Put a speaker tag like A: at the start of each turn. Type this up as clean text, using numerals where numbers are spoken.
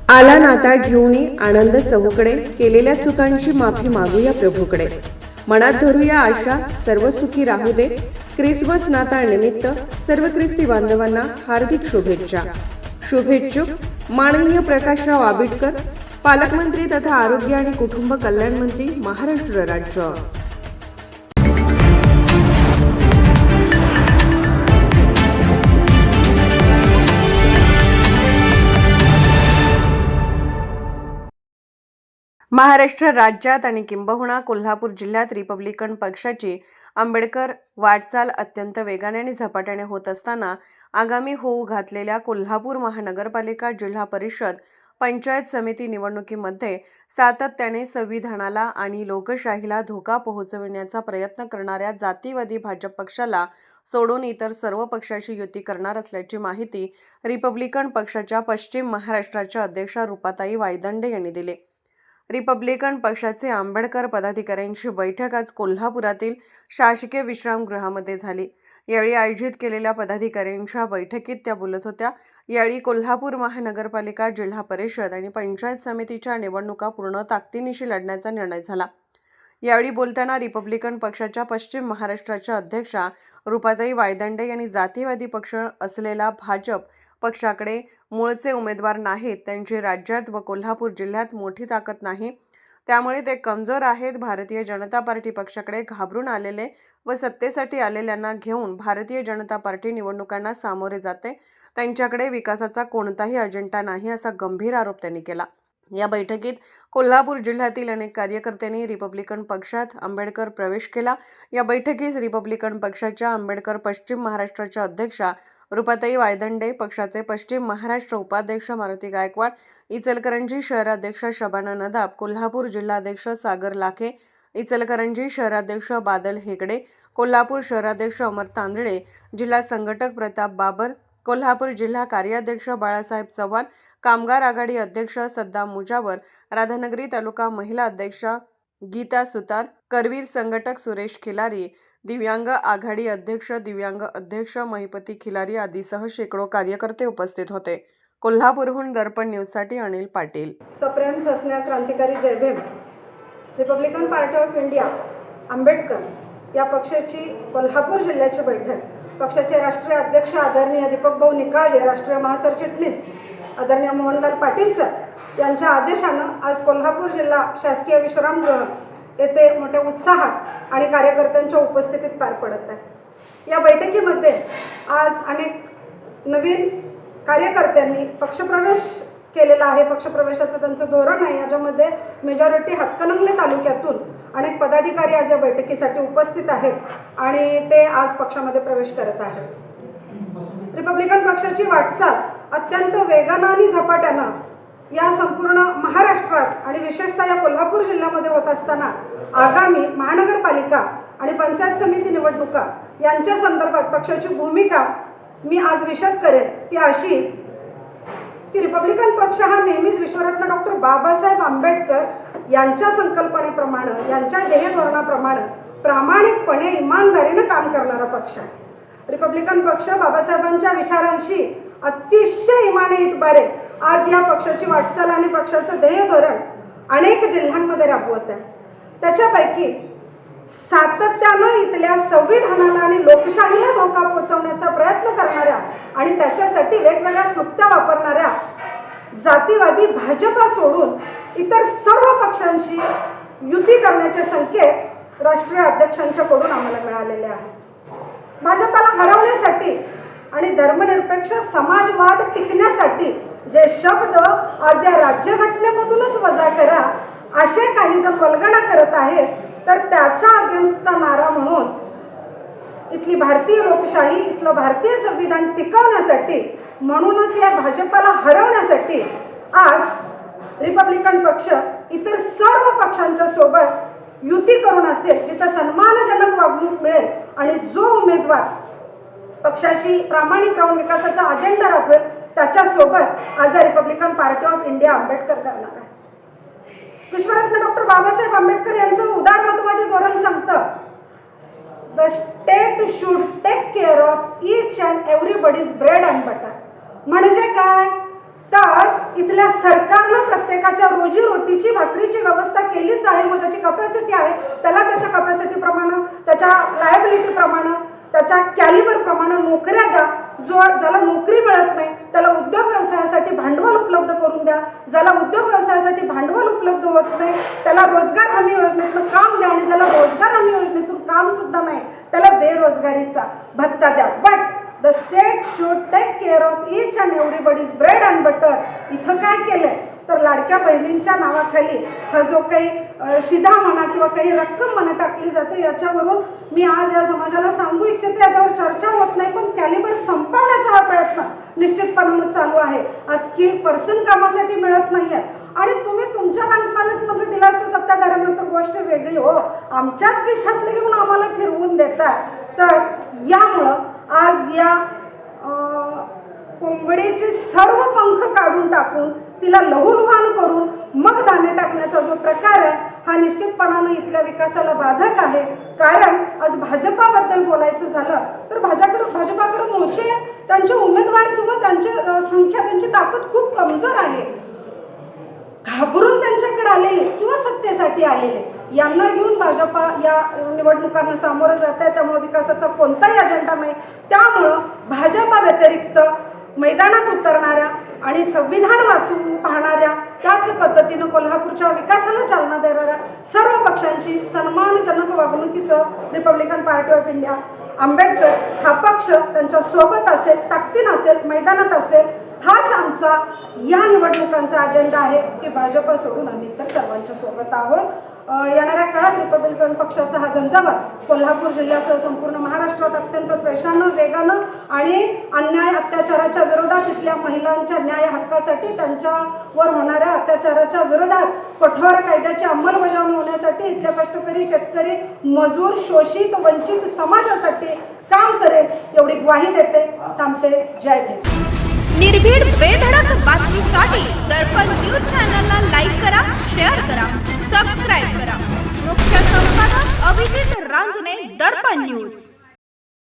A: आला नाताळ घेऊन आनंद चहूकडे, केलेल्या चुकांची माफी मागूया प्रभूकडे. मनात धरूया आशा, सर्व सुखी राहू दे. ख्रिसमस नाताळ निमित्त सर्व ख्रिस्ती बांधवांना हार्दिक शुभेच्छा. शुभेच्छुक माननीय प्रकाशराव आबिटकर, पालकमंत्री तथा आरोग्य आणि कुटुंब कल्याण मंत्री, महाराष्ट्र राज्य. महाराष्ट्र राज्यात आणि किंबहुना कोल्हापूर जिल्ह्यात रिपब्लिकन पक्षाची आंबेडकर वाटचाल अत्यंत वेगाने आणि झपाट्याने होत असताना आगामी होऊ घातलेल्या कोल्हापूर महानगरपालिका, जिल्हा परिषद, पंचायत समिती निवडणुकीमध्ये सातत्याने संविधानाला आणि लोकशाहीला धोका पोहोचविण्याचा प्रयत्न करणाऱ्या जातीवादी भाजप पक्षाला सोडून इतर सर्व पक्षाशी युती करणार असल्याची माहिती रिपब्लिकन पक्षाच्या पश्चिम महाराष्ट्राच्या अध्यक्षा रुपाताई वायदंडे यांनी दिली. रिपब्लिकन पक्षाचे आंबेडकर पदाधिकाऱ्यांची बैठक आज कोल्हापुरातील शासकीय विश्रामगृहामध्ये झाली. यावेळी आयोजित केलेल्या पदाधिकाऱ्यांच्या बैठकीत त्या बोलत होत्या. यावेळी कोल्हापूर महानगरपालिका, जिल्हा परिषद आणि पंचायत समितीच्या निवडणुका पूर्ण ताकदीनिशी लढण्याचा निर्णय झाला. यावेळी बोलताना रिपब्लिकन पक्षाच्या पश्चिम महाराष्ट्राच्या अध्यक्षा रुपाताई वायदंडे यांनी जातीवादी पक्ष असलेला भाजप पक्षाकडे मूळचे उमेदवार नाहीत, त्यांची राज्यात व कोल्हापूर जिल्ह्यात मोठी ताकद नाही, त्यामुळे ते कमजोर आहेत. भारतीय जनता पार्टी पक्षाकडे घाबरून आलेले व सत्तेसाठी आलेल्यांना घेऊन भारतीय जनता पार्टी निवडणुकांना सामोरे जाते. त्यांच्याकडे विकासाचा कोणताही अजेंडा नाही, असा गंभीर आरोप त्यांनी केला. या बैठकीत कोल्हापूर जिल्ह्यातील अनेक कार्यकर्त्यांनी रिपब्लिकन पक्षात आंबेडकर प्रवेश केला. या बैठकीस रिपब्लिकन पक्षाच्या आंबेडकर पश्चिम महाराष्ट्राच्या अध्यक्षा रुपाताई वायदंडे, पक्षाचे पश्चिम महाराष्ट्र उपाध्यक्ष मारुती गायकवाड, इचलकरंजी शहराध्यक्ष शबाना नदाब, कोल्हापूर जिल्हाध्यक्ष सागर लाखे, इचलकरंजी शहराध्यक्ष बादल हेगडे, कोल्हापूर शहराध्यक्ष अमर तांदळे, जिल्हा संघटक प्रताप बाबर, कोल्हापूर जिल्हा कार्याध्यक्ष बाळासाहेब चव्हाण, कामगार आघाडी अध्यक्ष सद्दाम मुजावर, राधानगरी तालुका महिला अध्यक्षा गीता सुतार, करवीर संघटक सुरेश खिलारी, दिव्यांग आघाडी अध्यक्ष, दिव्यांग अध्यक्ष महिपती खिलारी आदीसह शेकडो कार्यकर्ते उपस्थित होते. कोल्हापूरहून दर्पण न्यूजसाठी अनिल पाटील.
B: सप्रेम सस्न्या क्रांतिकारी जय Bhim. Republican Party of India Ambedkar या पक्षाची कोल्हापूर जिल्ह्याची बैठक पक्षाचे राष्ट्रीय अध्यक्ष आदरणीय दीपक भाऊ निकाळजे, राष्ट्रीय महासरचिटणीस आदरणीय मोहनलाल पाटील सर यांच्या आदेशानं आज कोल्हापूर जिल्हा शासकीय विश्रामगृह येथे मोठ्या उत्साहात आणि कार्यकर्त्यांच्या उपस्थितीत पार पडत आहे. या बैठकीमध्ये आज अनेक नवीन कार्यकर्त्यांनी पक्षप्रवेश केलेला आहे. पक्षप्रवेशाचं त्यांचं धोरण आहे. याच्यामध्ये मेजॉरिटी हातकणंगले तालुक्यातून अनेक पदाधिकारी आज या बैठकीसाठी उपस्थित आहेत आणि ते आज पक्षामध्ये प्रवेश करत आहेत. रिपब्लिकन पक्षाची वाटचाल अत्यंत वेगानं आणि झपाट्यानं या संपूर्ण महाराष्ट्रात आणि विशेषतः या कोल्हापूर जिल्ह्यामध्ये होत असताना आगामी महानगरपालिका आणि पंचायत समिती निवडणुका यांच्या संदर्भात पक्षाची भूमिका मी आज विशद करेन. ती अशी की रिपब्लिकन पक्ष हा नेहमीच विश्वरत्न डॉक्टर बाबासाहेब आंबेडकर यांच्या संकल्पनेप्रमाणे, यांच्या ध्येय धोरणाप्रमाणे प्रामाणिकपणे, इमानदारीने काम करणारा पक्ष आहे. रिपब्लिकन पक्ष बाबासाहेबांच्या विचारांशी अतिशय इमाने इतबारे आज या पक्षाची वाटचाल आणि पक्षाचं ध्येय धोरण अनेक जिल्ह्यांमध्ये राबवत आहे. त्याच्यापैकी सातत्यानं इथल्या संविधानाला आणि लोकशाहीला धोका पोहोचवण्याचा प्रयत्न करणाऱ्या आणि त्याच्यासाठी वेगवेगळ्या क्लुप्त्या वापरणाऱ्या जातीवादी भाजपा सोडून इतर सर्व पक्षांशी युती करण्याचे संकेत राष्ट्रीय अध्यक्षांच्याकडून आम्हाला मिळालेले आहेत. भाजपाला हरवण्यासाठी आणि धर्मनिरपेक्ष समाजवाद टिकण्यासाठी जे शब्द आज या राज्यघटनेमधूनच वजा करा असे काही जण वल्गना करत आहेत, तर त्याच्या अगेन्स्टचा नारा म्हणून इथली भारतीय लोकशाही, इथलं भारतीय संविधान टिकवण्यासाठी, म्हणूनच या भाजपाला हरवण्यासाठी आज रिपब्लिकन पक्ष इतर सर्व पक्षांच्या सोबत युती करून असेल, जिथं सन्मानजनक वागणूक मिळेल आणि जो उमेदवार पक्षाशी प्रामाणिक राहून विकासाचा अजेंडा राबवेल त्याच्यासोबत आज Republican Party of India Ambedkar करणार आहे. विश्वरत्न डॉक्टर बाबासाहेब आंबेडकर यांचं उदारमतवादी धोरण सांगतं, the state should take care of each and everybody's bread and butter. म्हणजे काय, तर इथल्या सरकार प्रत्येकाच्या रोजीरोटीची भाकरीची व्यवस्था केलीच आहे. मग ज्याची कपॅसिटी आहे त्याला त्याच्या कपॅसिटी प्रमाणे, त्याच्या लायबिलिटी प्रमाणे, त्याच्या कॅलिबर प्रमाणे नोकऱ्या द्या. ज्याला नोकरी मिळत नाही त्याला उद्योग व्यवसायासाठी भांडवल उपलब्ध करून द्या. ज्याला उद्योग व्यवसायासाठी भांडवल उपलब्ध होत नाही त्याला रोजगार हमी योजनेतून काम द्या. आणि ज्याला रोजगार हमी योजनेतून काम सुद्धा नाही त्याला बेरोजगारीचा भत्ता द्या. But the state should take care of each and everybody's bread and butter. इथं काय केलंय तर लाडक्या बहिणींच्या नावाखाली हा जो काही शिधा म्हणा किंवा काही रक्कम म्हणा टाकली जाते, याच्यावरून मी आज या समाजाला सांगू इच्छिते, याच्यावर चर्चा होत नाही, पण कॅलिबर संपवण्याचा हा प्रयत्न निश्चितपणानं चालू आहे. आज स्किल्ड पर्सन कामासाठी मिळत नाहीये आणि तुम्ही तुमच्या बँकमॅनेज मध्ये दिला असतं सत्ताधाऱ्यांना तर गोष्ट वेगळी हो. आमच्याच खिशातले घेऊन आम्हाला फिरवून देतात. तर यामुळं आज या कोंबडीचे सर्व पंख काढून टाकून तिला लहूलुहान करून मग दाणे टाकण्याचा जो प्रकार आहे हा निश्चितपणानं इथल्या विकासाला बाधक आहे. कारण आज भाजपाबद्दल बोलायचं झालं तर भाजपाकडे मूळचे त्यांचे उमेदवार किंवा त्यांची संख्या, त्यांची ताकद खूप कमजोर आहे. घाबरून त्यांच्याकडे आलेले किंवा सत्तेसाठी आलेले यांना घेऊन भाजपा या निवडणुकांना सामोरं जात आहे. त्यामुळे विकासाचा कोणताही अजेंडा नाही. त्यामुळं भाजपा व्यतिरिक्त मैदानात उतरणाऱ्या आणि संविधान वाचवून पाहणाऱ्या, त्याच पद्धतीनं कोल्हापूरच्या विकासाला चालना देणाऱ्या सर्व पक्षांची सन्मानजनक वागणुकीसह Republican Party of India Ambedkar हा पक्ष त्यांच्या सोबत असेल, ताकदीन असेल, मैदानात असेल. हाच आमचा या निवडणुकांचा अजेंडा आहे की भाजप सोडून आम्ही तर सर्वांच्या सोबत आहोत. येणाऱ्या काळात रिपब्लिकन पक्षाचा हा झंझावात कोल्हापूर जिल्ह्यासह संपूर्ण महाराष्ट्रात अत्यंत त्वेषानं, वेगानं आणि अन्याय अत्याचाराच्या विरोधात, इथल्या महिलांच्या न्याय हक्कासाठी, त्यांच्यावर होणाऱ्या अत्याचाराच्या विरोधात कठोर कायद्याची अंमलबजावणी होण्यासाठी, इथल्या कष्टकरी, शेतकरी, मजूर, शोषित, वंचित समाजासाठी काम करेल एवढी ग्वाही देते. थांबते. जय भीम.
C: निर्भीड बेधडक बातमीसाठी दर्पण न्यूज चॅनलला लाईक करा, शेअर करा, सबस्क्राईब करा. मुख्य संपादक अभिजित रांजणे, दर्पण न्यूज.